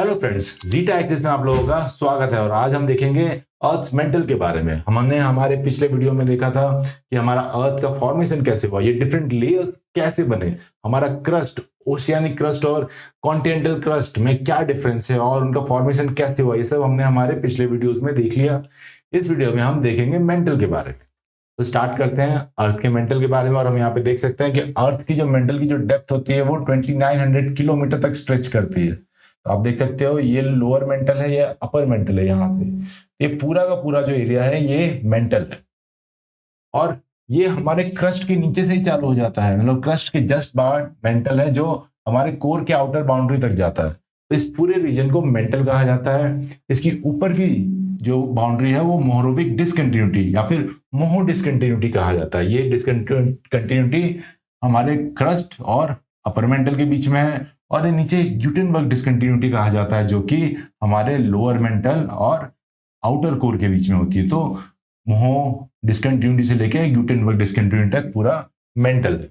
Hello friends, zeta axis में आप लोगों का स्वागत है। और आज हम देखेंगे अर्थ मेंटल के बारे में। हमने हमारे पिछले वीडियो में देखा था कि हमारा अर्थ का फॉर्मेशन कैसे हुआ, ये डिफरेंट लेयर्स कैसे बने, हमारा क्रस्ट, ओशियानिक क्रस्ट और कॉन्टिनेंटल क्रस्ट में क्या डिफरेंस है और उनका फॉर्मेशन कैसे हुआ, ये सब हमने हमारे पिछले वीडियोस में देख लिया। इस वीडियो में हम देखेंगे मेंटल के बारे में। तो स्टार्ट करते हैं अर्थ के मेंटल के बारे में। और हम यहाँ पे देख सकते हैं कि अर्थ की जो मेंटल की जो डेप्थ होती है वो 2900 किलोमीटर तक स्ट्रेच करती है। तो आप देख सकते हो ये लोअर मेंटल है, ये अपर मेंटल है। यहाँ पे ये पूरा का पूरा जो एरिया है ये मेंटल है और ये हमारे क्रस्ट के नीचे से ही चालू हो जाता है। मतलब क्रस्ट के जस्ट बाहर मेंटल है जो हमारे कोर के आउटर बाउंड्री तक जाता है। तो इस पूरे रीजन को मेंटल कहा जाता है। इसकी ऊपर की जो बाउंड्री है वो मोहरोविक डिसकंटिन्यूटी या फिर मोहो डिसकंटिन्यूटी कहा जाता है। ये डिसकंटिन्यूटी हमारे क्रस्ट और अपर मेंटल के बीच में है। और ये नीचे ग्यूटेनबर्ग डिसकंटिन्यूटी कहा जाता है जो कि हमारे लोअर मेंटल और आउटर कोर के बीच में होती है। तो मोहो डिसकंटिन्यूटी से लेके ग्यूटेनबर्ग डिसकंटिन्यूटी तक पूरा मेंटल है।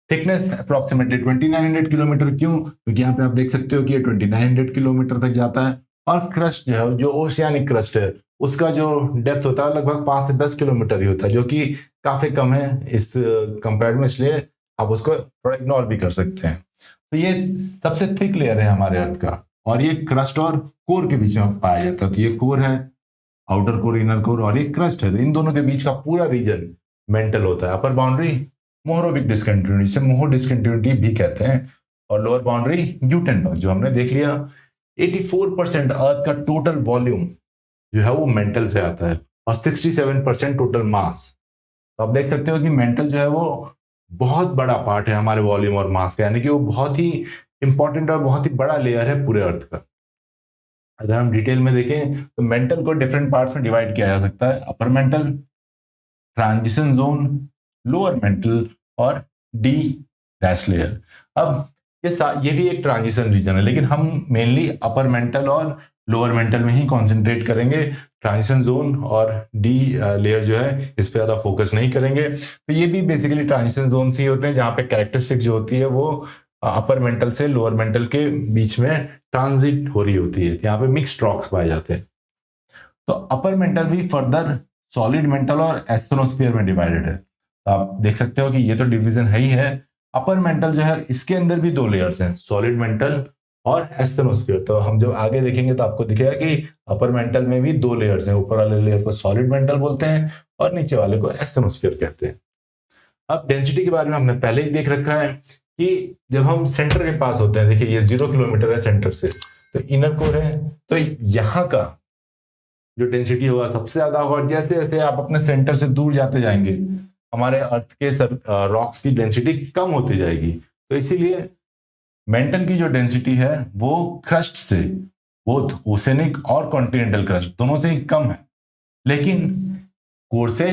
Thickness approximately 2900 kilometre. क्यों? क्योंकि यहाँ पे आप देख सकते हो कि ये 2900 किलोमीटर तक जाता है। और क्रस्ट जो है, जो ओशियानिक क्रस्ट है, उसका जो डेप्थ होता है लगभग 5 से 10 किलोमीटर ही होता है, जो कि काफी कम है इस कंपेयर में। इसलिए आप उसको थोड़ा इग्नोर भी कर सकते हैं। तो ये सबसे थिक लेयर है हमारे अर्थ का और ये क्रस्ट और कोर के बीच में पाया जाता है। तो ये कोर है, आउटर कोर, इनर कोर, और ये क्रस्ट है। तो इन दोनों के बीच का पूरा रीजन मेंटल होता है। अपर बाउंड्री मोहरोविक डिसकंटिन्यूटी, से मोहो डिसकंटिन्यूटी भी कहते हैं, और लोअर बाउंड्री ग्यूटेनबर्ग, जो हमने देख लिया। 84% अर्थ का टोटल वॉल्यूम जो है वो मेंटल से आता है और 67% टोटल मास। तो आप देख सकते हो कि मेंटल जो है वो बहुत बड़ा पार्ट है हमारे वॉल्यूम और मास का, यानी कि वो बहुत ही इंपॉर्टेंट और बहुत ही बड़ा लेयर है पूरे अर्थ का। अगर हम डिटेल में देखें तो मेंटल को डिफरेंट पार्ट्स में डिवाइड किया जा सकता है: upper mantle, transition zone, lower mental और डी डैश लेयर। अब ये भी एक ट्रांजिशन रीजन है, लेकिन हम मेनली अपर मेंटल और लोअर मेंटल में ही कॉन्सेंट्रेट करेंगे। ट्रांजिशन जोन और डी लेयर जो है इस पे ज्यादा फोकस नहीं करेंगे। तो ये भी बेसिकली ट्रांजिशन जोन ही होते हैं जहां पे कैरेक्टरिस्टिक जो होती है वो अपर मेंटल से लोअर मेंटल के बीच में ट्रांजिट हो रही होती है। यहाँ पे मिक्स्ड रॉक्स पाए जाते हैं। तो अपर मेंटल भी फर्दर सॉलिड मेंटल और एस्थेनोस्फीयर में डिवाइडेड है। तो आप देख सकते हो कि ये तो डिवीजन है ही है। अपर मेंटल जो है इसके अंदर भी दो लेयर्स हैं, सॉलिड मेंटल और एस्थेनोस्फीयर। तो हम जब आगे देखेंगे तो आपको दिखेगा कि अपर मेंटल में भी दो लेयर्स हैं। ऊपर वाले लेयर को सॉलिड मेंटल बोलते हैं और नीचे वाले को एस्थेनोस्फीयर कहते हैं। अब डेंसिटी के बारे में हमने पहले ही देख रखा है कि जब हम सेंटर के पास होते हैं, देखिए ये 0 किलोमीटर है सेंटर से, तो इनर कोर है, तो यहाँ का जो डेंसिटी होगा सबसे ज्यादा होगा। जैसे जैसे आप अपने सेंटर से दूर जाते जाएंगे हमारे अर्थ के रॉक्स की डेंसिटी कम होती जाएगी। तो इसीलिए मेंटल की जो डेंसिटी है वो क्रस्ट से, बोथ ओसेनिक और कॉन्टिनेंटल क्रस्ट दोनों से ही कम है, लेकिन कोर से,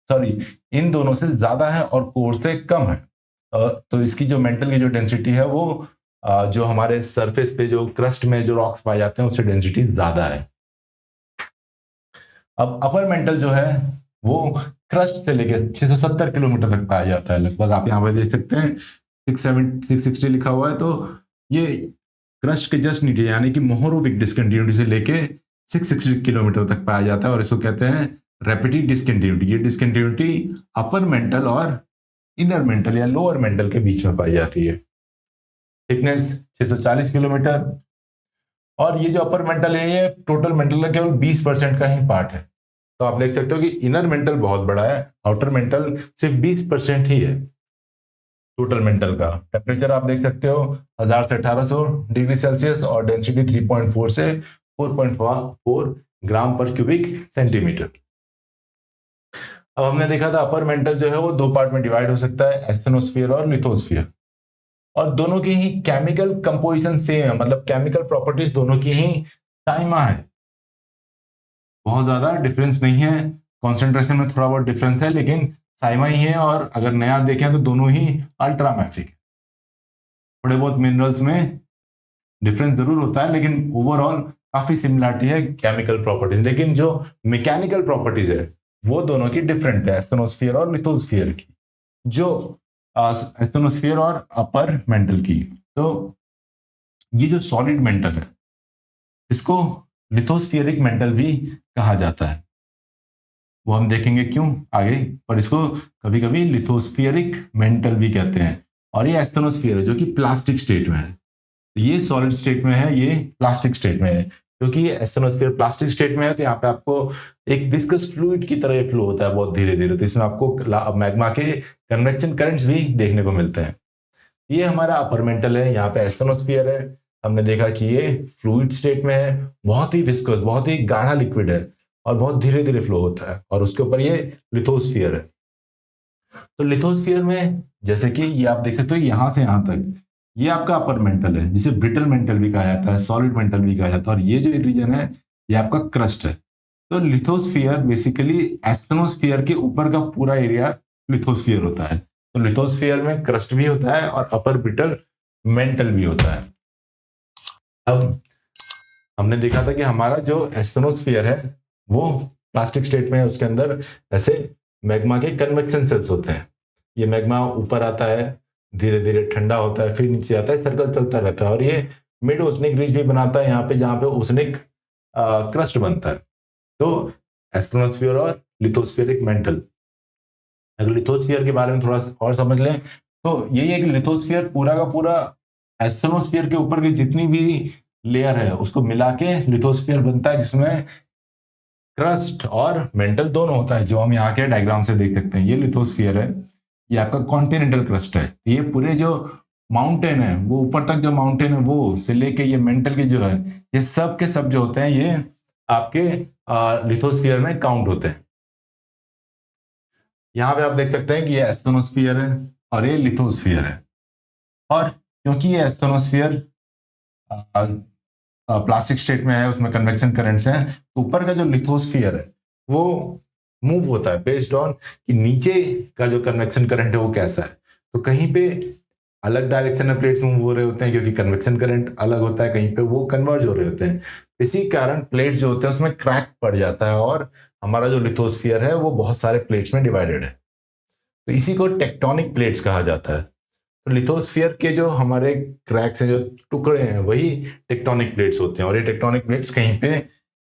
सॉरी, इन दोनों से ज्यादा है और कोर से कम है। तो इसकी जो मेंटल की जो डेंसिटी है वो जो हमारे सरफेस पे जो क्रस्ट में जो रॉक्स पाए जाते हैं उससे डेंसिटी ज्यादा है। अब अपर मेंटल जो है वो क्रस्ट से लेके 670 किलोमीटर तक पाया जाता है लगभग। आप यहाँ पे देख सकते हैं 660 लिखा हुआ है। तो ये क्रस्ट के जस्ट नीचे यानी कि मोहरोविक डिसकंटिन्यूटी से लेके 660 किलोमीटर तक पाया जाता है और इसको कहते हैं रैपिड डिसकंटिन्यूटी। ये डिसकंटिन्यूटी अपर मेंटल और इनर मेंटल या लोअर मेंटल के बीच में पाई जाती है। Thickness 640 kilometre. और ये जो अपर मेंटल है ये टोटल मेंटल का केवल 20% का ही पार्ट है। तो आप देख सकते हो कि इनर मेंटल बहुत बड़ा है, आउटर मेंटल सिर्फ 20% ही है टोटल मेंटल का। टेम्परेचर आप देख सकते हो 1000 से 1800 डिग्री सेल्सियस और डेंसिटी 3.4 से 4.4 ग्राम पर क्यूबिक सेंटीमीटर। अब हमने देखा था अपर मेंटल जो है वो दो पार्ट में डिवाइड हो सकता है, एस्थेनोस्फीयर और लिथोस्फीयर। और दोनों की ही केमिकल कंपोजिशन सेम है, मतलब केमिकल प्रॉपर्टीज दोनों की ही साइमा है, बहुत ज्यादा डिफरेंस नहीं है। कॉन्सेंट्रेशन में थोड़ा बहुत डिफरेंस है लेकिन साइमा ही है। और अगर नया देखें तो दोनों ही अल्ट्रामैफिक है। थोड़े बहुत मिनरल्स में डिफरेंस जरूर होता है लेकिन ओवरऑल काफी सिमिलरिटी है केमिकल प्रॉपर्टीज। लेकिन जो मैकेनिकल प्रॉपर्टीज है वो दोनों की डिफरेंट है, एस्थेनोस्फीयर और लिथोस्फीयर की, जो एस्थेनोस्फीयर और अपर मेंटल की। तो ये जो सॉलिड मेंटल है इसको लिथोस्फियरिक मेंटल भी कहा जाता है, वो हम देखेंगे क्यों आगे। पर इसको कभी कभी लिथोस्फियरिक मेंटल भी कहते हैं। और ये एस्थेनोस्फियर है जो कि प्लास्टिक स्टेट में है, ये सॉलिड स्टेट में है, ये प्लास्टिक स्टेट में है। क्योंकि ये एस्थेनोस्फीयर प्लास्टिक स्टेट में है तो यहाँ पे आपको एक विस्कस फ्लूइड की तरह फ्लो होता है बहुत धीरे धीरे, तो इसमें आपको मैग्मा के कन्वेक्शन करंट्स भी देखने को मिलते हैं। ये हमारा अपर मेंटल है, यहाँ पे एस्थेनोस्फीयर है। हमने देखा कि ये फ्लूइड स्टेट में है, बहुत ही विस्कस, बहुत ही गाढ़ा लिक्विड है और बहुत धीरे धीरे फ्लो होता है। और उसके ऊपर ये लिथोस्फीयर है। तो लिथोस्फीयर में जैसे कि ये आप देख सकते हो यहां से यहां तक ये आपका अपर मेंटल है, जिसे ब्रिटल मेंटल भी कहा जाता है, सॉलिड मेंटल भी कहा जाता है। और ये जो रीजन है ये आपका क्रस्ट है। तो लिथोस्फीयर बेसिकली एस्थेनोस्फीयर के ऊपर का पूरा एरिया लिथोस्फीयर होता है। तो लिथोस्फीयर में क्रस्ट भी होता है और अपर ब्रिटल मेंटल भी होता है। अब हमने देखा था कि हमारा जो एस्थेनोस्फीयर है वो प्लास्टिक स्टेट में है, उसके अंदर ऐसे मैग्मा के कन्वेक्शन सेल्स होते हैं। ये मैग्मा ऊपर आता है, धीरे धीरे ठंडा होता है, फिर नीचे आता है, सर्कल चलता रहता है और ये मिड ओसनिक रिज भी बनाता है यहाँ पे, जहां पे ओसनिक क्रस्ट बनता है। तो एस्थेनोस्फीयर और लिथोस्फीयरिक मेंटल। अगर लिथोस्फीयर के बारे में थोड़ा और समझ लें तो यही है कि लिथोस्फीयर पूरा का पूरा एस्थेनोस्फीयर के ऊपर की जितनी भी लेयर है उसको मिला के लिथोस्फीयर बनता है, जिसमें क्रस्ट और मेंटल दोनों होता है, जो हम यहाँ के डायग्राम से देख सकते हैं। ये लिथोस्फीयर है, ये आपका कॉन्टिनेंटल क्रस्ट है। ये पूरे जो माउंटेन है वो ऊपर तक जो माउंटेन है वो से लेके ये मेंटल के जो है ये सब के सब जो होते हैं ये आपके लिथोस्फीयर में काउंट होते हैं। यहाँ पे आप देख सकते हैं कि ये एस्थेनोस्फीयर है और ये लिथोस्फीयर है। और क्योंकि ये एस्थेनोस्फीयर प्लास्टिक स्टेट में है, उसमें कन्वेक्शन करंट्स हैं, तो ऊपर का जो लिथोस्फीयर है वो मूव होता है बेस्ड ऑन कि नीचे का जो कन्वेक्शन करंट है वो कैसा है। तो कहीं पे अलग डायरेक्शन में प्लेट्स मूव हो रहे होते हैं क्योंकि कन्वेक्शन करंट अलग होता है, कहीं पे वो कन्वर्ज हो रहे होते हैं। इसी कारण प्लेट्स जो होते हैं उसमें क्रैक पड़ जाता है और हमारा जो लिथोस्फीयर है वो बहुत सारे प्लेट्स में डिवाइडेड है। तो इसी को टेक्टोनिक प्लेट्स कहा जाता है। तो लिथोस्फीयर के जो हमारे क्रैक्स हैं, जो टुकड़े हैं, वही टेक्टोनिक प्लेट्स होते हैं। और ये टेक्टोनिक प्लेट्स कहीं पे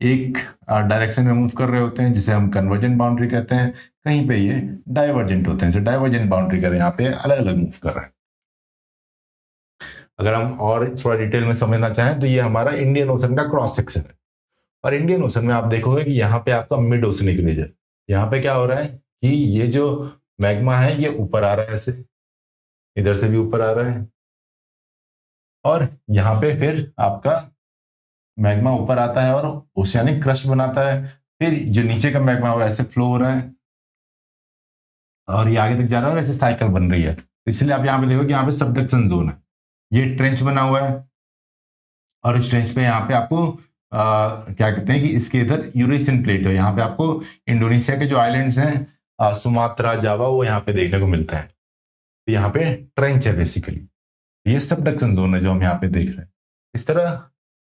एक डायरेक्शन में मूव कर रहे होते हैं जिसे हम कन्वर्जेंट बाउंड्री कहते हैं, कहीं पे ये डाइवर्जेंट होते हैं, जैसे डाइवर्जेंट बाउंड्री कर रहे हैं, यहाँ पे अलग अलग मूव कर रहे हैं। अगर हम और थोड़ा डिटेल में समझना चाहें तो ये हमारा इंडियन ओशन का क्रॉस सेक्शन है। और इंडियन ओशन में आप देखोगे कि यहाँ पे आपका मिड ओशनिक रीज है। यहाँ पे क्या हो रहा है कि ये जो मैग्मा है ये ऊपर आ रहा है, ऐसे इधर से भी ऊपर आ रहा है, और यहाँ पे फिर आपका मैग्मा ऊपर आता है और ओशियानिक क्रस्ट बनाता है। फिर जो नीचे का मैग्मा है ऐसे फ्लो हो रहा है और ये आगे तक जा रहा है और ऐसे साइकिल बन रही है। इसलिए आप यहाँ पे देखो कि यहाँ पे सबडक्शन जोन है, ये ट्रेंच बना हुआ है और इस ट्रेंच पे यहाँ पे आपको क्या कहते हैं कि इसके इधर यूरेशियन प्लेट है। यहाँ पे आपको इंडोनेशिया के जो आइलैंड्स हैं सुमात्रा, जावा, वो यहाँ पे देखने को मिलता है। तो यहाँ पे ट्रेंच है बेसिकली, ये सबडक्शन जोन है जो हम यहाँ पे देख रहे हैं। इस तरह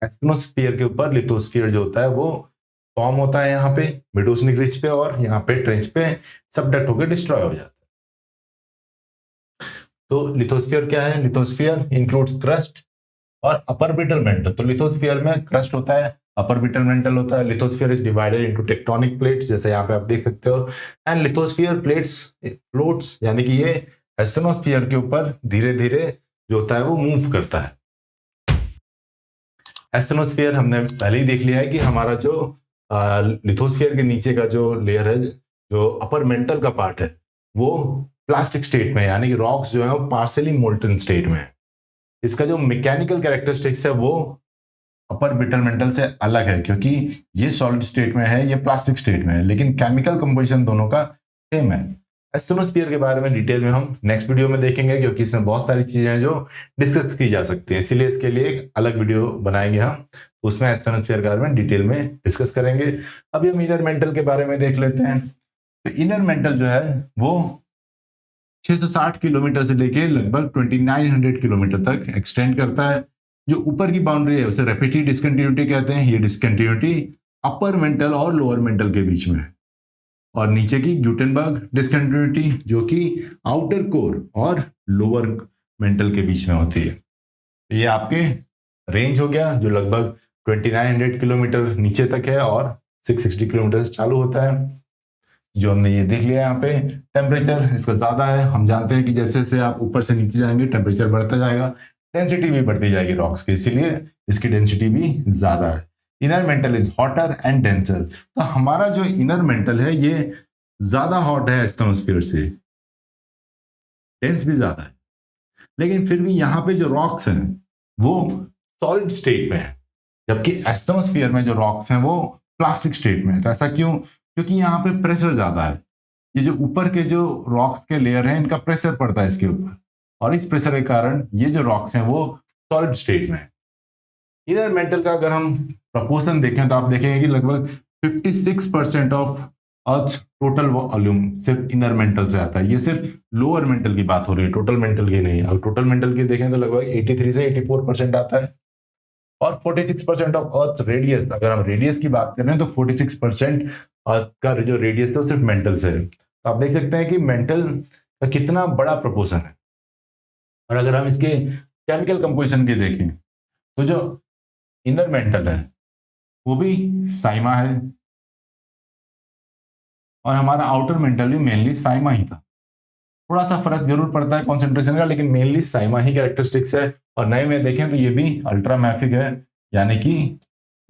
एस्टेनोस्फीयर के ऊपर लिथोस्फीयर जो होता है वो फॉर्म होता है यहाँ पे मिड ओशनिक रिज पे, और यहाँ पे ट्रेंच पे सबडक्ट होकर डिस्ट्रॉय हो जाता है। तो लिथोस्फीयर क्या है? लिथोस्फीयर इंक्लूड्स क्रस्ट और अपर ब्रिटल मेंटल। तो लिथोस्फीयर में क्रस्ट होता है, अपर ब्रिटल मेंटल होता है। Lithosphere is divided into tectonic plates, जैसे यहाँ पे आप देख सकते हो। एंड लिथोस्फीयर प्लेट्स फ्लोट्स, यानी कि ये एस्टेनोस्फीयर के ऊपर धीरे धीरे जो होता है वो मूव करता है। एस्टेनोस्फीयर हमने पहले ही देख लिया है कि हमारा जो लिथोस्फीयर के नीचे का जो लेयर है, जो अपर मेंटल का पार्ट है, वो प्लास्टिक स्टेट में है, यानी कि रॉक्स जो है वो पार्शियली मोल्टन स्टेट में है। इसका जो मैकेनिकल कैरेक्टरिस्टिक्स है वो अपर ब्रिटल मेंटल से अलग है, क्योंकि ये सॉलिड स्टेट में है, ये प्लास्टिक स्टेट में है, लेकिन केमिकल कंपोजिशन दोनों का सेम है। एस्टेनोस्फीयर के बारे में डिटेल में हम नेक्स्ट वीडियो में देखेंगे, क्योंकि इसमें बहुत सारी चीजें हैं जो डिस्कस की जा सकती हैं, इसीलिए इसके लिए एक अलग वीडियो बनाएंगे हम, उसमें एस्टेनोस्फीयर के बारे में डिटेल में डिस्कस करेंगे। अभी हम इनर मेंटल के बारे में देख लेते हैं। तो इनर मेंटल जो है वो 660 किलोमीटर से लेके लगभग 2900 किलोमीटर तक एक्सटेंड करता है। जो ऊपर की बाउंड्री है उसे रेपिटिव डिस्कंटिन्यूटी कहते हैं। ये डिस्कंटिन्यूटी अपर मेंटल और लोअर मेंटल के बीच में है। और नीचे की ग्यूटेनबर्ग डिस्कंटिन्यूटी जो कि आउटर कोर और लोअर मेंटल के बीच में होती है। ये आपके रेंज हो गया जो लगभग 2900 किलोमीटर नीचे तक है और 660 किलोमीटर से चालू होता है, जो हमने ये देख लिया यहाँ पे। टेम्परेचर इसका ज्यादा है, हम जानते हैं कि जैसे जैसे आप ऊपर से नीचे जाएंगे टेम्परेचर बढ़ता जाएगा, डेंसिटी भी बढ़ती जाएगी रॉक्स की, इसीलिए इसकी डेंसिटी भी ज्यादा है। Inner mental is hotter and denser, तो हमारा जो इनर मेंटल है ये ज्यादा हॉट है एस्टोस्फीयर से, डेंस भी ज्यादा है, लेकिन फिर भी यहाँ पे जो रॉक्स हैं वो सॉलिड स्टेट में है, जबकि एस्टोस्फीयर में जो रॉक्स हैं वो प्लास्टिक स्टेट में है। तो ऐसा क्यों? क्योंकि यहाँ पे प्रेशर ज्यादा है, ये जो ऊपर के जो रॉक्स के लेयर हैं इनका प्रेशर पड़ता है इसके ऊपर, और इस प्रेशर के कारण ये जो रॉक्स हैं वो सॉलिड स्टेट में है। इनर मेंटल का अगर हम प्रपोर्शन देखें तो आप देखेंगे कि लगभग 56% ऑफ अर्थ टोटल वॉल्यूम सिर्फ इनर मेंटल से आता है। ये सिर्फ लोअर मेंटल की बात हो रही है, टोटल मेंटल की नहीं। अगर टोटल मेंटल की देखें तो लगभग 83 से 84% आता है, और 46% ऑफ अर्थ रेडियस, अगर हम रेडियस की बात करें तो 46% अर्थ का जो रेडियस है वो सिर्फ मेंटल से है। तो आप देख सकते हैं कि मेंटल का कितना बड़ा प्रपोर्शन है। और अगर हम इसके केमिकल कंपोजिशन की देखें तो जो इनर मेंटल है वो भी साइमा है, और हमारा आउटर मेंटल भी मेनली साइमा ही था। थोड़ा सा फर्क जरूर पड़ता है कॉन्सेंट्रेशन का, लेकिन मेनली साइमा ही कैरेक्टरिस्टिक्स है। और नए में देखें तो ये भी अल्ट्रामैफिक है, यानी कि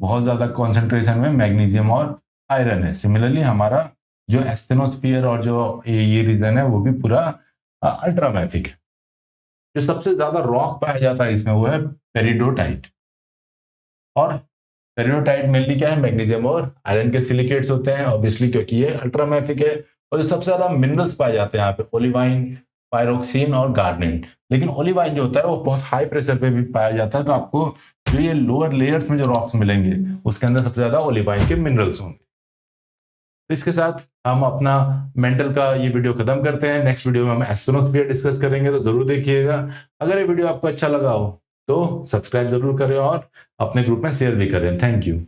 बहुत ज्यादा कॉन्सेंट्रेशन में मैग्नीशियम और आयरन है। सिमिलरली हमारा जो एस्थेनोस्फीयर और जो ये रीजन है वो भी पूरा अल्ट्रामैफिक है। जो सबसे ज्यादा रॉक पाया जाता है इसमें वो है पेरिडोटाइट, और पेरिडोटाइट मेनली क्या है, मैग्नीशियम और आयरन के सिलिकेट्स होते हैं ऑब्वियसली, क्योंकि ये अल्ट्रामैफिक है। और जो सबसे ज्यादा मिनरल्स पाए जाते हैं यहाँ पे ओलिवाइन, पायरोक्सिन और गार्नेट। लेकिन ओलिवाइन जो होता है वो बहुत हाई प्रेशर पे भी पाया जाता है, तो आपको जो ये लोअर लेयर्स में जो रॉक्स मिलेंगे उसके अंदर सबसे ज्यादा ओलिवाइन के मिनरल्स होंगे। तो इसके साथ हम अपना मेंटल का ये वीडियो खत्म करते हैं। नेक्स्ट वीडियो में हम एस्ट्रोनॉस्फियर डिस्कस करेंगे, तो जरूर देखिएगा। अगर ये वीडियो आपको अच्छा लगा हो तो सब्सक्राइब जरूर करें और अपने ग्रुप में शेयर भी करें। Thank you.